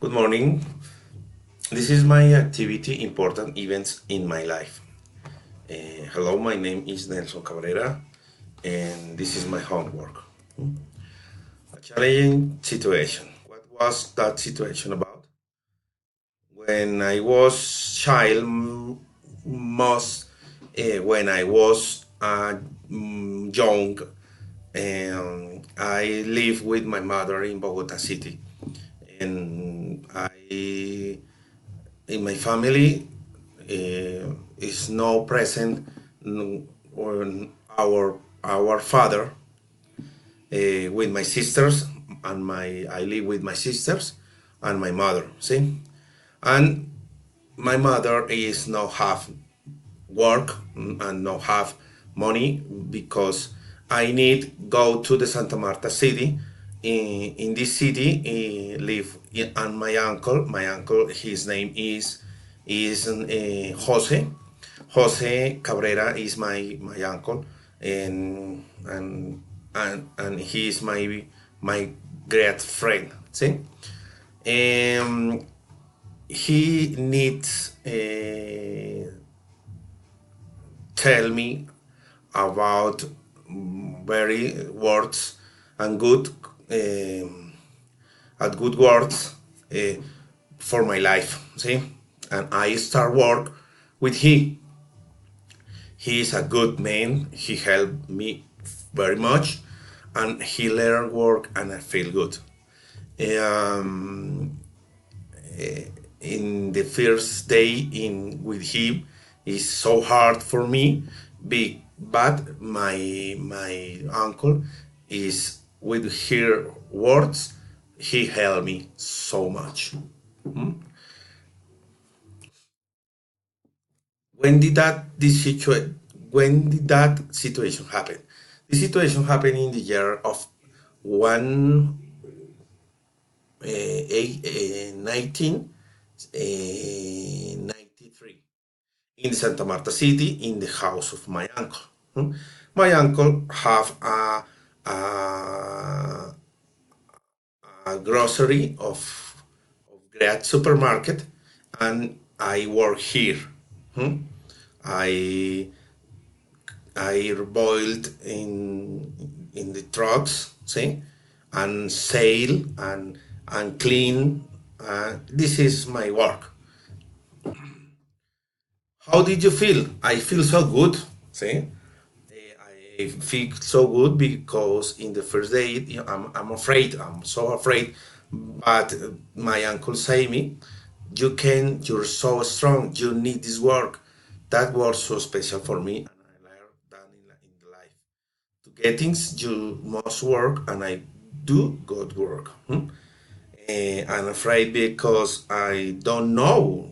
Good morning. This is my activity, important events in my life. Hello, my name is Nelson Cabrera, and this is my homework. A challenging situation. What was that situation about? When I was child, most when I was young, I live with my mother in Bogota City, and in my family is no present or our father with my sisters and my I live with my sisters and my mother. See, and my mother is not have work and not have money because I need go to the Santa Marta city. In this city, live and my uncle. My uncle, his name is Jose. Jose Cabrera is my uncle, and he is my great friend. See, um, he needs tell me about very words and um, good words uh, for my life. See, and I start work with he. He is a good man. He helped me very much, and he learn work, and I feel good. Um, in the first day in with him is so hard for me, but my uncle is with her words. He helped me so much. When did that situation happen? The situation happened in the year of one 1993 in Santa Marta City in the house of my uncle. My uncle have a grocery of great supermarket, and I work here. I I boiled in the trucks, see, and sail and clean. This is my work. How did you feel? I feel so good. See, I feel so good because in the first day I'm afraid. I'm so afraid, but my uncle say me, you can. You're so strong. You need this work. That was so special for me, and I learned that in the life. To get things, you must work, and I do good work. I'm afraid because I don't know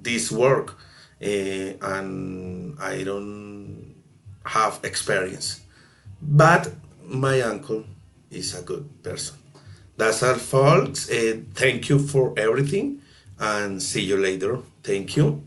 this work, and I don't have experience. But my uncle is a good person. That's all, folks. Thank you for everything, and see you later. Thank you.